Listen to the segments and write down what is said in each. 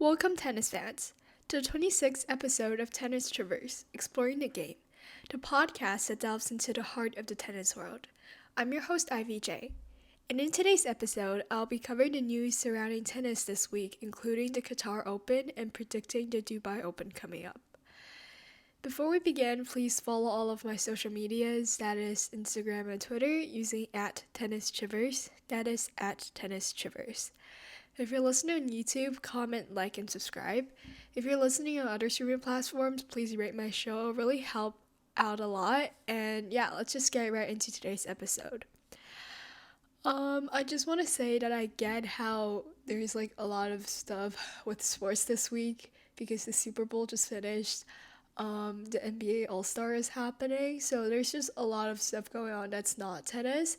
Welcome, tennis fans, to the 26th episode of Tennis Traverse, Exploring the Game, the podcast that delves into the heart of the tennis world. I'm your host, IVJ, and in today's episode, I'll be covering the news surrounding tennis this week, including the Qatar Open and predicting the Dubai Open coming up. Before we begin, please follow all of my social medias, that is Instagram and Twitter, using @TennisTraverse, that is @TennisTraverse. If you're listening on YouTube, comment, like, and subscribe. If you're listening on other streaming platforms, please rate my show. It'll really help out a lot. And yeah, let's just get right into today's episode. I just want to say that I get how there's like a lot of stuff with sports this week because the Super Bowl just finished. The NBA All-Star is happening, so there's just a lot of stuff going on that's not tennis.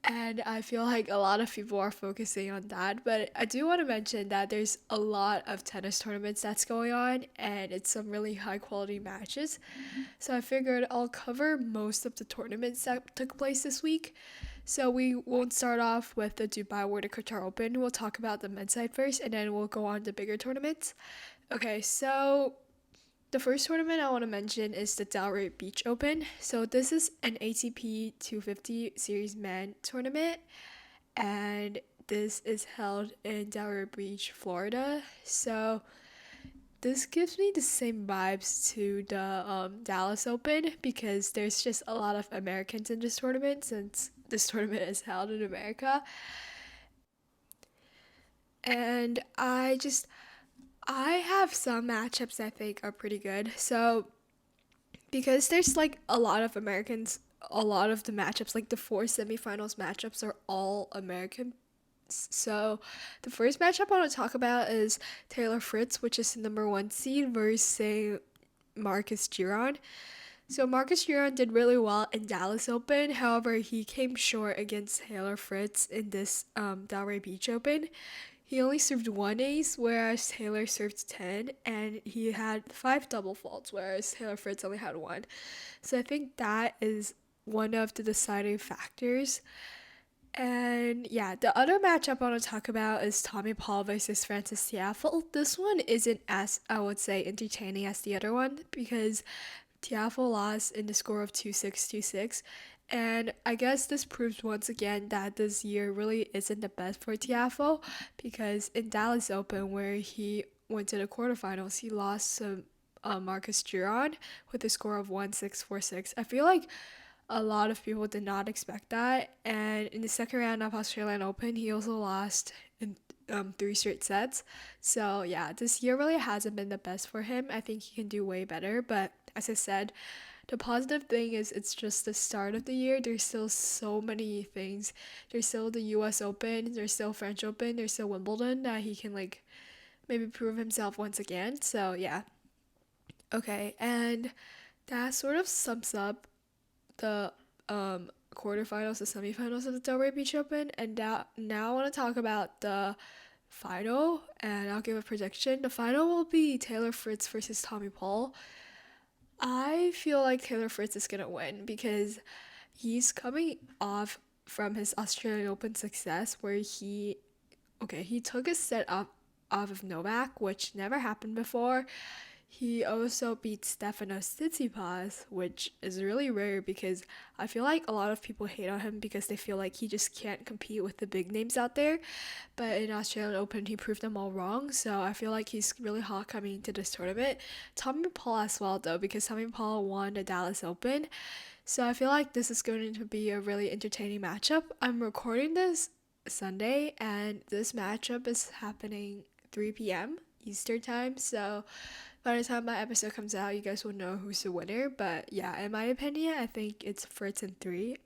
And I feel like a lot of people are focusing on that, but I do want to mention that there's a lot of tennis tournaments that's going on, and it's some really high quality matches. So I figured I'll cover most of the tournaments that took place this week. So we won't start off with the Dubai or the Qatar Open. We'll talk about the men's side first, and then we'll go on to bigger tournaments. Okay, so the first tournament I want to mention is the Delray Beach Open. So this is an ATP 250 Series Men tournament, and this is held in Delray Beach, Florida. So this gives me the same vibes to the Dallas Open because there's just a lot of Americans in this tournament since this tournament is held in America. And I have some matchups I think are pretty good. So, because there's like a lot of Americans, a lot of the matchups, like the four semifinals matchups, are all American. So, the first matchup I want to talk about is Taylor Fritz, which is the number one seed, versus Marcus Giron. So, Marcus Giron did really well in Dallas Open. However, he came short against Taylor Fritz in this Delray Beach Open. He only served one ace, whereas Taylor served 10, and he had 5 double faults, whereas Taylor Fritz only had 1. So I think that is one of the deciding factors. And yeah, the other matchup I want to talk about is Tommy Paul versus Frances Tiafoe. This one isn't as, I would say, entertaining as the other one because Tiafoe lost in the score of 2-6, 2-6. And I guess this proves once again that this year really isn't the best for Tiafoe because in Dallas Open, where he went to the quarterfinals, he lost to Marcus Giron with a score of 1-6, 4-6. I feel like a lot of people did not expect that. And in the second round of Australian Open, he also lost in 3 straight sets. So yeah, this year really hasn't been the best for him. I think he can do way better, but as I said, the positive thing is it's just the start of the year. There's still so many things. There's still the US Open, there's still French Open, there's still Wimbledon that he can like maybe prove himself once again. So yeah. Okay, and that sort of sums up the quarterfinals, the semifinals of the Delray Beach Open, and now I want to talk about the final, and I'll give a prediction. The final will be Taylor Fritz versus Tommy Paul. I feel like Taylor Fritz is gonna win because he's coming off from his Australian Open success where he took a set off of Novak, which never happened before. He also beat Stefanos Tsitsipas, which is really rare because I feel like a lot of people hate on him because they feel like he just can't compete with the big names out there. But in Australian Open, he proved them all wrong. So I feel like he's really hot coming into this tournament. Tommy Paul as well, though, because Tommy Paul won the Dallas Open. So I feel like this is going to be a really entertaining matchup. I'm recording this Sunday, and this matchup is happening 3 p.m. Eastern time. So by the time my episode comes out, you guys will know who's the winner. But yeah, in my opinion, I think it's Fritz in 3.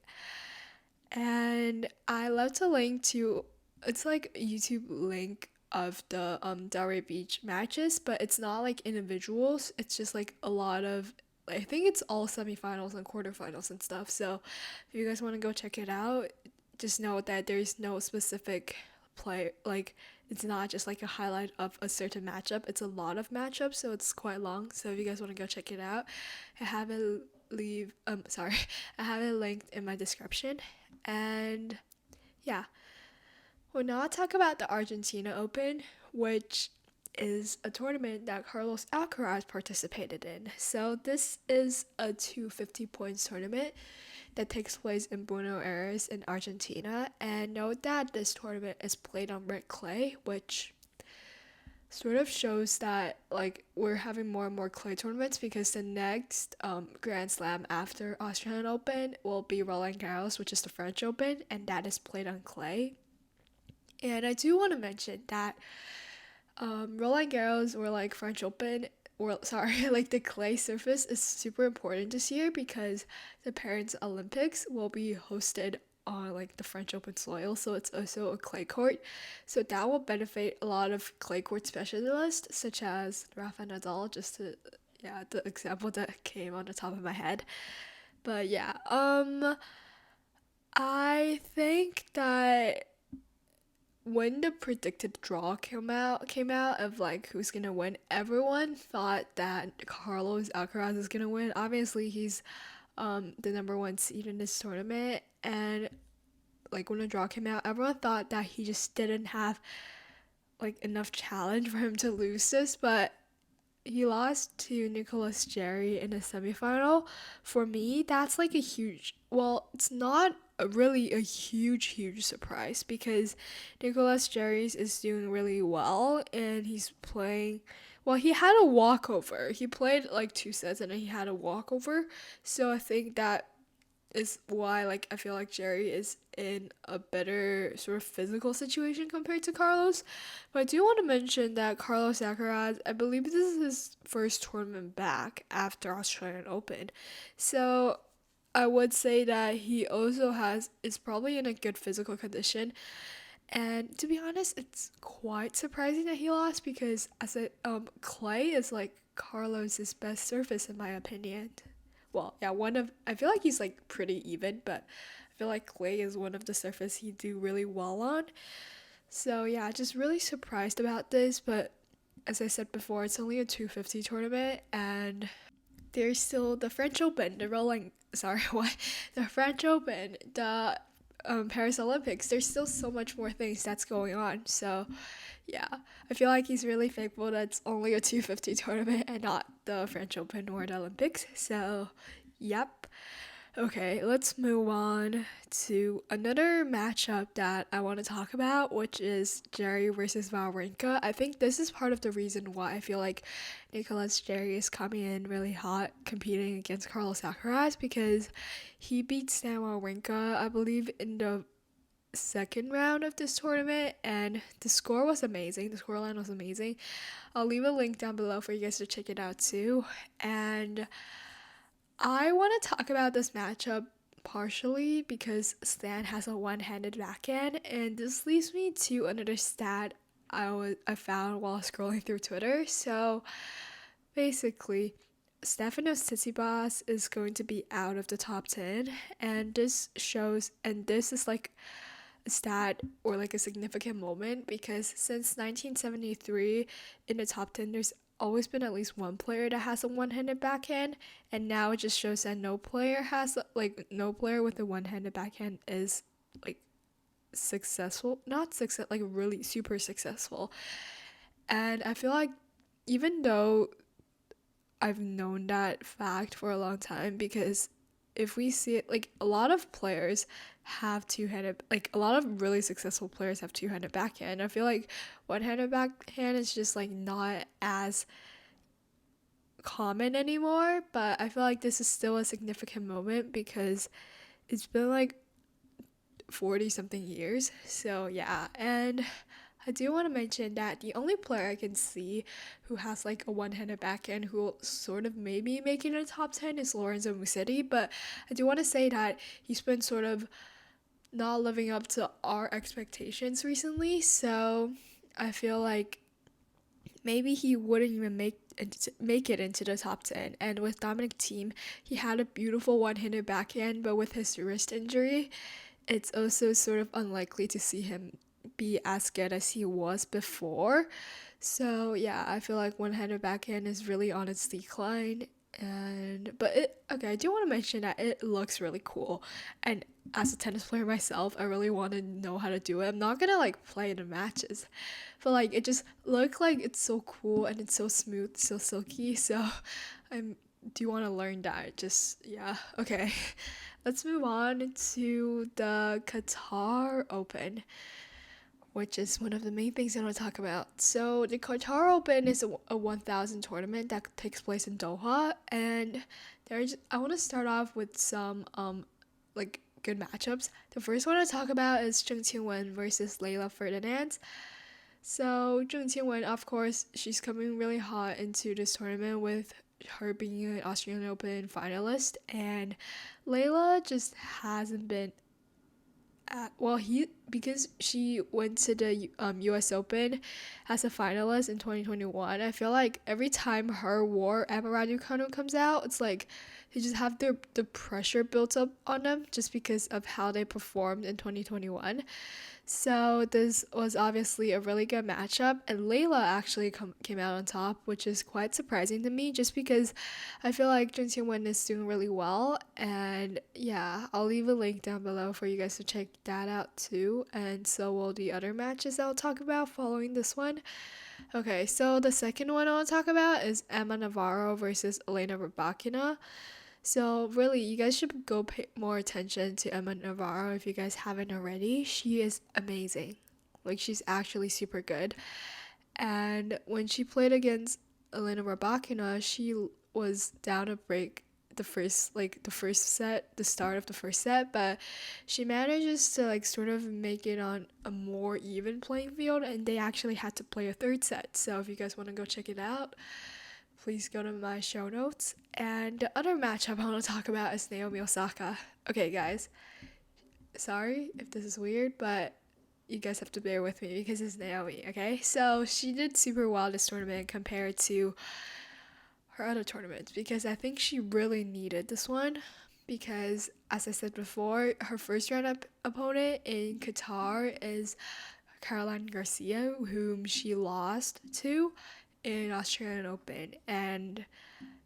And I love to link to, it's like a YouTube link of the Delray Beach matches, but it's not like individuals. It's just like a lot of, I think it's all semifinals and quarterfinals and stuff. So if you guys want to go check it out, just know that there's no specific play, like it's not just like a highlight of a certain matchup. It's a lot of matchups, so it's quite long. So if you guys want to go check it out, I have it I have it linked in my description. And yeah, we'll now talk about the Argentina Open, which is a tournament that Carlos Alcaraz participated in. So this is a 250 points tournament that takes place in Buenos Aires in Argentina. And note that this tournament is played on red clay, which sort of shows that like we're having more and more clay tournaments because the next Grand Slam after Australian Open will be Roland Garros, which is the French Open, and that is played on clay. And I do want to mention that Roland Garros or like French Open or sorry, like the clay surface is super important this year because the Paris Olympics will be hosted on like the French Open soil, so it's also a clay court. So that will benefit a lot of clay court specialists such as Rafa Nadal, just to yeah, the example that came on the top of my head. But yeah, I think that when the predicted draw came out of like who's gonna win, everyone thought that Carlos Alcaraz is gonna win. Obviously, he's the number one seed in this tournament, and like when the draw came out, everyone thought that he just didn't have like enough challenge for him to lose this, but he lost to Nicholas Jerry in the semifinal. For me, that's like a huge, well, it's not really a huge surprise because Nicholas Jerry's is doing really well and he's playing. Well, he had a walkover. He played like two sets and then he had a walkover. So I think that is why like I feel like Jerry is in a better sort of physical situation compared to Carlos. But I do want to mention that Carlos Alcaraz, I believe this is his first tournament back after Australian Open. So I would say that he also has is probably in a good physical condition. And to be honest, it's quite surprising that he lost because as a clay is like Carlos's best surface in my opinion. Well, yeah, one of I feel like he's like pretty even, but I feel like clay is one of the surface he do really well on. So yeah, just really surprised about this, but as I said before, it's only a 250 tournament and there's still the French Open, the rolling sorry, what? The French Open, the Paris Olympics. There's still so much more things that's going on. So yeah, I feel like he's really thankful that it's only a 250 tournament and not the French Open or the Olympics. So, yep. Okay, let's move on to another matchup that I want to talk about, which is Jerry versus Wawrinka. I think this is part of the reason why I feel like Nicolas Jerry is coming in really hot competing against Carlos Alcaraz because he beat Stan Wawrinka, I believe, in the second round of this tournament, and the score was amazing. The scoreline was amazing. I'll leave a link down below for you guys to check it out too. And I want to talk about this matchup partially because Stan has a one-handed backhand, and this leads me to another stat I found while scrolling through Twitter. So basically, Stefanos Tsitsipas is going to be out of the top 10, and this is like a stat or like a significant moment because since 1973 in the top 10 there's always been at least one player that has a one-handed backhand, and now it just shows that no player with a one-handed backhand is like successful, not success, like really super successful. And I feel like even though I've known that fact for a long time, because if we see it, like a lot of players have two-handed, like a lot of really successful players have two-handed backhand. I feel like one-handed backhand is just like not as common anymore, but I feel like this is still a significant moment because it's been like 40 something years. So yeah, and I do want to mention that the only player I can see who has like a one-handed backhand who will sort of maybe make it in the top 10 is Lorenzo Musetti, but I do want to say that he's been sort of not living up to our expectations recently, so I feel like maybe he wouldn't even make it into the top 10. And with Dominic Thiem, he had a beautiful one-handed backhand, but with his wrist injury, it's also sort of unlikely to see him be as good as he was before. So yeah, I feel like one-handed backhand is really on its decline. And but it okay, I do want to mention that it looks really cool, and as a tennis player myself, I really want to know how to do it. I'm not gonna like play in the matches, but like it just look like it's so cool and it's so smooth, so silky. So I'm do want to learn that. Just yeah, okay. Let's move on to the Qatar Open, which is one of the main things I want to talk about. So the Qatar Open is a 1,000 tournament that takes place in Doha, and I want to start off with some like good matchups. The first one I talk about is Zheng Qinwen versus Leylah Ferdinand. So Zheng Qinwen, of course, she's coming really hot into this tournament with her being an Australian Open finalist, and Leylah just hasn't been well, he because she went to the U.S. Open as a finalist in 2021. I feel like every time her war Emma Raducanu comes out, it's like they just have the pressure built up on them just because of how they performed in 2021. So this was obviously a really good matchup, and Leylah actually came out on top, which is quite surprising to me, just because I feel like Jun Wen is doing really well. And yeah, I'll leave a link down below for you guys to check that out too. And so will the other matches I'll talk about following this one. Okay, so the second one I'll talk about is Emma Navarro versus Elena Rybakina. So really, you guys should go pay more attention to Emma Navarro if you guys haven't already. She is amazing. Like she's actually super good. And when she played against Elena Rybakina, she was down a break the first set, the start of the first set, but she manages to like sort of make it on a more even playing field, and they actually had to play a third set. So if you guys want to go check it out, please go to my show notes. And the other matchup I want to talk about is Naomi Osaka. Okay, guys, sorry if this is weird, but you guys have to bear with me because it's Naomi, okay? So she did super well this tournament compared to her other tournaments because I think she really needed this one because, as I said before, her first round opponent in Qatar is Caroline Garcia, whom she lost to in Australian Open. And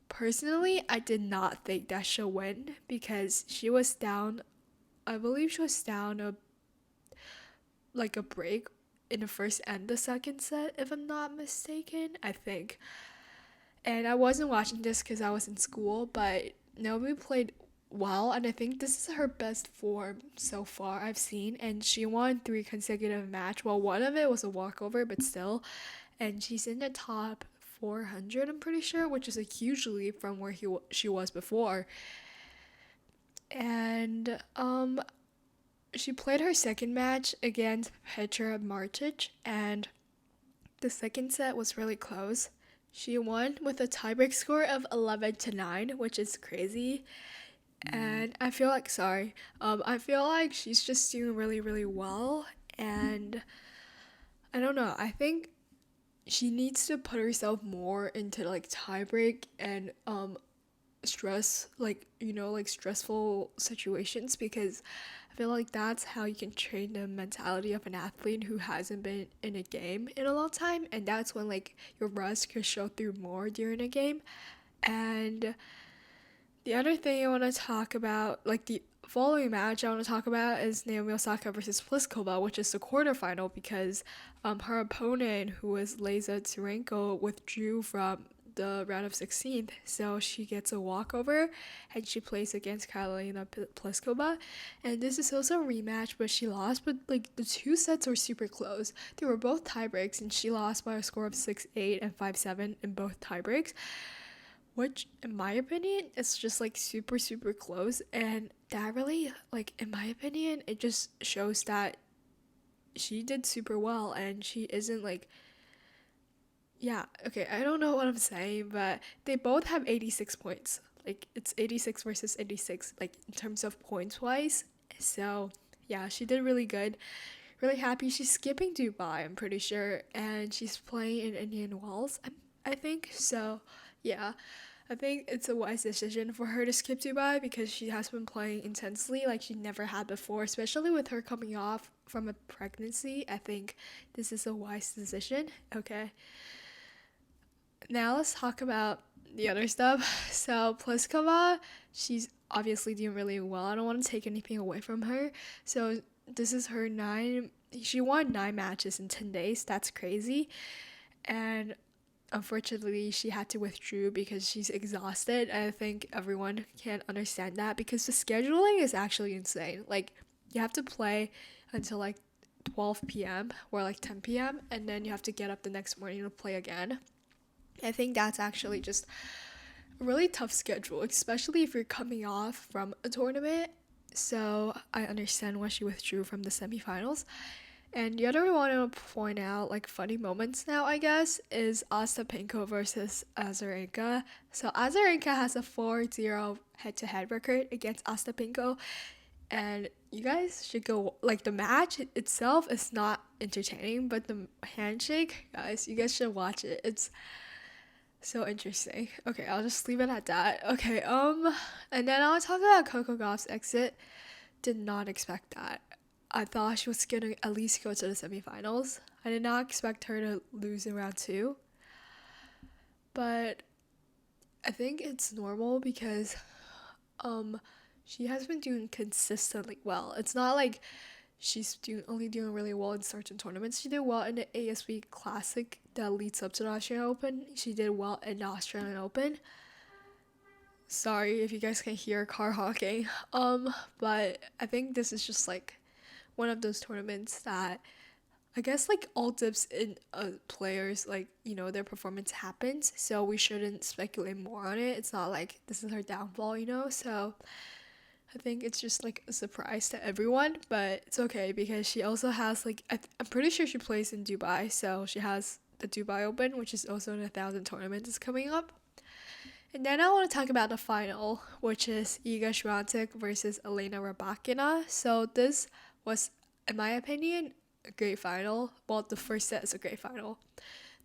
personally, I did not think that she'll win because she was down. I believe she was down a break in the first and the second set, if I'm not mistaken. I think. And I wasn't watching this because I was in school, but Naomi played well, and I think this is her best form so far I've seen. And she won 3 consecutive match. Well, one of it was a walkover, but still. And she's in the top 400, I'm pretty sure, which is a huge leap from where she was before. And she played her second match against Petra Martic, and the second set was really close. She won with a tiebreak score of 11-9, which is crazy. And I feel like, I feel like she's just doing really, really well. And I don't know, I think she needs to put herself more into like tiebreak and stress, like stressful situations, because I feel like that's how you can train the mentality of an athlete who hasn't been in a game in a long time, and that's when like your rust could show through more during a game. And the other thing I want to talk about, like the following match I want to talk about, is Naomi Osaka versus Pliskova, which is the quarterfinal because her opponent, who was Leza Tsurenko, withdrew from the round of 16, so she gets a walkover and she plays against Karolina Pliskova. And this is also a rematch, but she lost. But like the two sets were super close. They were both tiebreaks, and she lost by a score of 6-8 and 5-7 in both tiebreaks, which in my opinion is just like super super close. And that really, like, in my opinion, it just shows that she did super well, and she isn't like, yeah, okay, I don't know what I'm saying, but they both have 86 points. Like it's 86 versus 86, like in terms of points wise. So yeah, she did really good. Really happy. She's skipping Dubai, I'm pretty sure, and she's playing in Indian Wells, I think. So yeah, I think it's a wise decision for her to skip Dubai because she has been playing intensely like she never had before, especially with her coming off from a pregnancy. I think this is a wise decision. Okay. Now let's talk about the other stuff. So Pliskova, she's obviously doing really well. I don't want to take anything away from her. So this is her she won 9 matches in 10 days. That's crazy. And unfortunately, she had to withdraw because she's exhausted. And I think everyone can understand that because the scheduling is actually insane. Like, you have to play until like 12 p.m. or like 10 p.m. and then you have to get up the next morning to play again. I think that's actually just a really tough schedule, especially if you're coming off from a tournament. So I understand why she withdrew from the semifinals. And the other one I want to point out, like funny moments now, I guess, is Ostapenko versus Azarenka. So Azarenka has a 4-0 head-to-head record against Ostapenko, and you guys should go. Like, the match itself is not entertaining, but the handshake, guys, you guys should watch it. It's so interesting. Okay, I'll just leave it at that. Okay, and then I'll talk about Coco Gauff's exit. Did not expect that. I thought she was gonna at least go to the semifinals. I did not expect her to lose in round 2. But I think it's normal because she has been doing consistently well. It's not like she's only doing really well in certain tournaments. She did well in the ASB Classic that leads up to the Australian Open. She did well in the Australian Open. Sorry if you guys can hear car honking. But I think this is just like one of those tournaments that I guess like all dips in players, like, you know, their performance happens, so we shouldn't speculate more on it. It's not like this is her downfall, you know. So I think it's just like a surprise to everyone, but it's okay because she also has like I'm pretty sure she plays in Dubai, so she has the Dubai Open, which is also in 1,000 tournament is coming up. And then I want to talk about the final, which is Iga Swiatek versus Elena Rybakina. So this was, in my opinion, a great final. Well, the first set is a great final.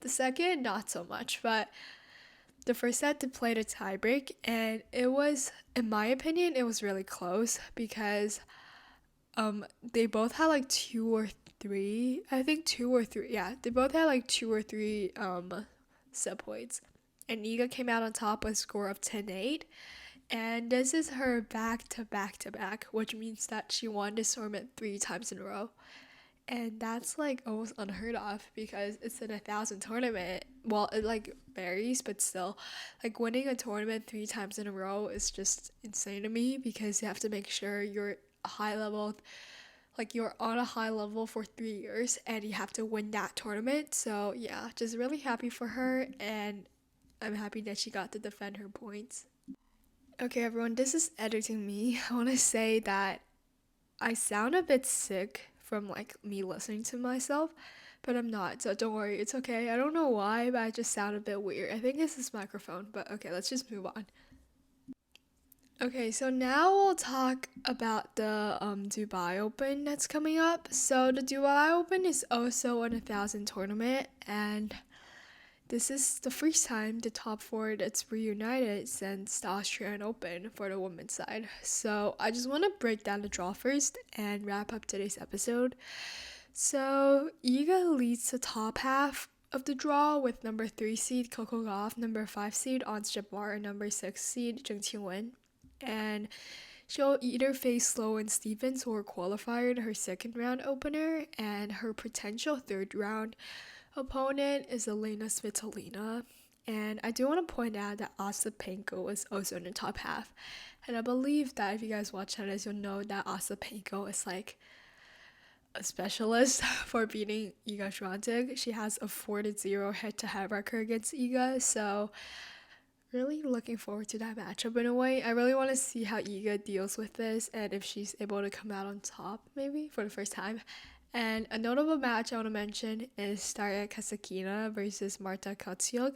The second, not so much, but the first set did play the tiebreak, and it was, in my opinion, it was really close because they both had like 2 or 3, I think 2 or 3, yeah, they both had like 2 or 3 set points, and Iga came out on top with a score of 10-8. And this is her back-to-back-to-back, which means that she won this tournament 3 times in a row. And that's like almost unheard of because it's in 1,000 tournament. Well, it like varies, but still, like winning a tournament 3 times in a row is just insane to me because you have to make sure you're high level, like you're on a high level for 3 years and you have to win that tournament. So yeah, just really happy for her, and I'm happy that she got to defend her points. Okay, everyone, this is editing me. I want to say that I sound a bit sick from like me listening to myself, but I'm not, so don't worry, it's okay. I don't know why, but I just sound a bit weird. I think it's this microphone, but okay, let's just move on. Okay, so now we'll talk about the Dubai Open that's coming up. So the Dubai Open is also an 1,000 tournament, and this is the first time the top 4 that's reunited since the Australian Open for the women's side. So I just want to break down the draw first and wrap up today's episode. So Iga leads the top half of the draw with number 3 seed Coco Gauff, number 5 seed Ons Jabbar, and number 6 seed Zheng Qinwen. And she'll either face Sloane Stephens, who qualified her second round opener, and her potential third round opponent is Elena Svitolina. And I do want to point out that Ostapenko is also in the top half. And I believe that if you guys watch tennis, you'll know that Ostapenko is like a specialist for beating Iga Swiatek. She has a 4-0 head-to-head record against Iga, so really looking forward to that matchup in a way. I really want to see how Iga deals with this and if she's able to come out on top maybe for the first time. And a notable match I want to mention is Daria Kasatkina versus Marta Kostyuk.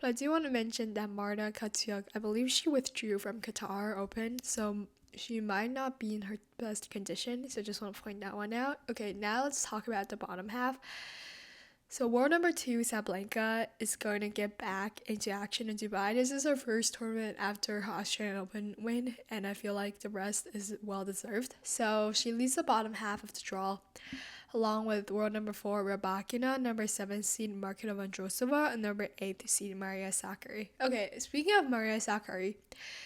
But I do want to mention that Marta Kostyuk, I believe she withdrew from Qatar Open, so she might not be in her best condition. So just want to point that one out. Okay, now let's talk about the bottom half. So world number 2, Sabalenka, is going to get back into action in Dubai. This is her first tournament after her Australian Open win, and I feel like the rest is well deserved. So she leads the bottom half of the draw along with world number 4 Rybakina, number 7 seed Marketa Vondrousova, and number 8 seed Maria Sakkari. Okay, speaking of Maria Sakkari,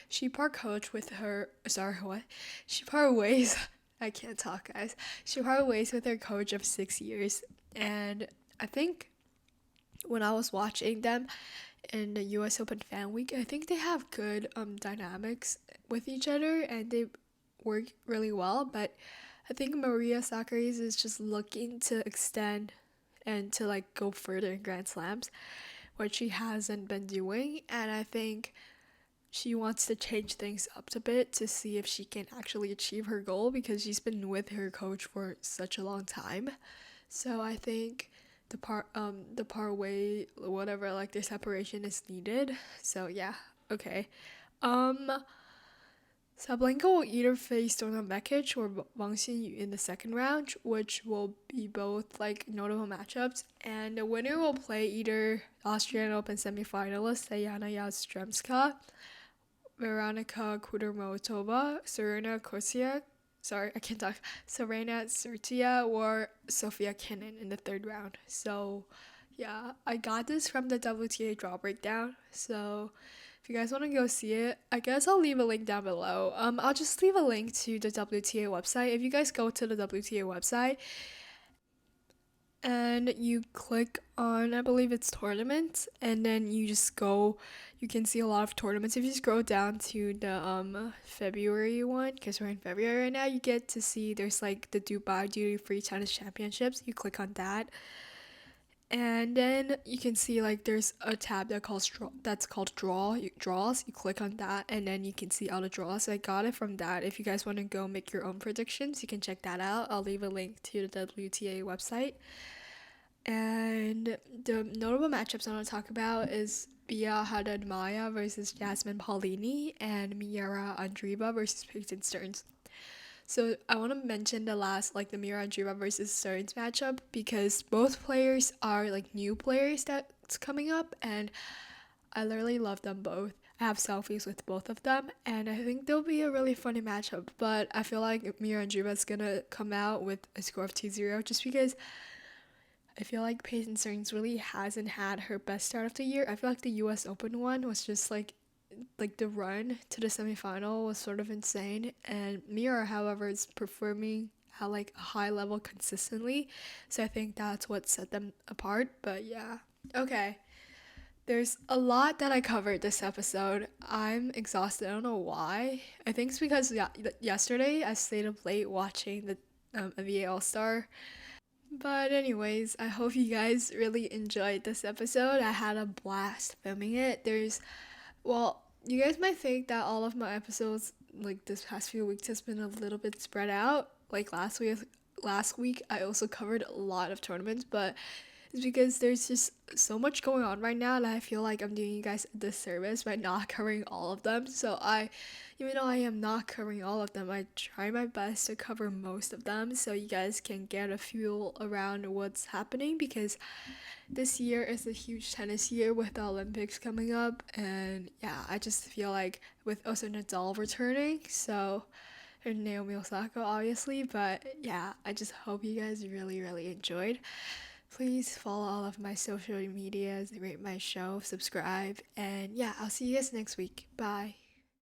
she part coach with her. Sorry, what? She part ways. I can't talk, guys. She part ways with her coach of 6 years, and I think when I was watching them in the U.S. Open Fan Week, I think they have good dynamics with each other and they work really well. But I think Maria Sakkari is just looking to extend and to like go further in Grand Slams, which she hasn't been doing. And I think she wants to change things up a bit to see if she can actually achieve her goal because she's been with her coach for such a long time. So I think the part way whatever like the separation is needed. So yeah, okay. Um Sabalenka will either face Donna Bekic or Wang Xinyu in the second round, which will be both like notable matchups. And the winner will play either Austrian Open semifinalist Diana Yastremska, Veronika Kudermetova, Serena Kosia, sorry, I can't talk, Serena Sertia, or Sofia Kenin in the third round. So, yeah, I got this from the WTA draw breakdown. So, if you guys want to go see it, I guess I'll leave a link down below. I'll just leave a link to the WTA website. If you guys go to the WTA website, and you click on, I believe it's tournaments, and then you just go, you can see a lot of tournaments. If you scroll down to the February one, because we're in February right now, you get to see there's like the Dubai Duty Free Tennis Championships. You click on that, and then you can see like there's a tab that's called draws. You click on that, and then you can see all the draws. So I got it from that. If you guys want to go make your own predictions, you can check that out. I'll leave a link to the WTA website. And the notable matchups I want to talk about is Bia Haddad Maya versus Jasmine Paolini and Miera Andreeva versus Peyton Stearns. So I want to mention the Miera Andreeva versus Stearns matchup because both players are like new players that's coming up, and I literally love them both. I have selfies with both of them, and I think they'll be a really funny matchup. But I feel like Miera Andreeva is gonna come out with a score of 2-0 just because I feel like Peyton Stearns really hasn't had her best start of the year. I feel like the U.S. Open one was just like the run to the semifinal was sort of insane. And Mira, however, is performing at like a high level consistently. So I think that's what set them apart. But yeah, okay. There's a lot that I covered this episode. I'm exhausted. I don't know why. I think it's because yesterday I stayed up late watching the NBA All Star. But anyways, I hope you guys really enjoyed this episode. I had a blast filming it. Well, you guys might think that all of my episodes like this past few weeks has been a little bit spread out. Like last week I also covered a lot of tournaments, but it's because there's just so much going on right now that I feel like I'm doing you guys a disservice by not covering all of them. Even though I am not covering all of them, I try my best to cover most of them so you guys can get a feel around what's happening because this year is a huge tennis year with the Olympics coming up, and yeah, I just feel like with also Nadal returning, so and Naomi Osaka obviously, but yeah, I just hope you guys really really enjoyed. Please follow all of my social medias, rate my show, subscribe, and yeah, I'll see you guys next week. Bye.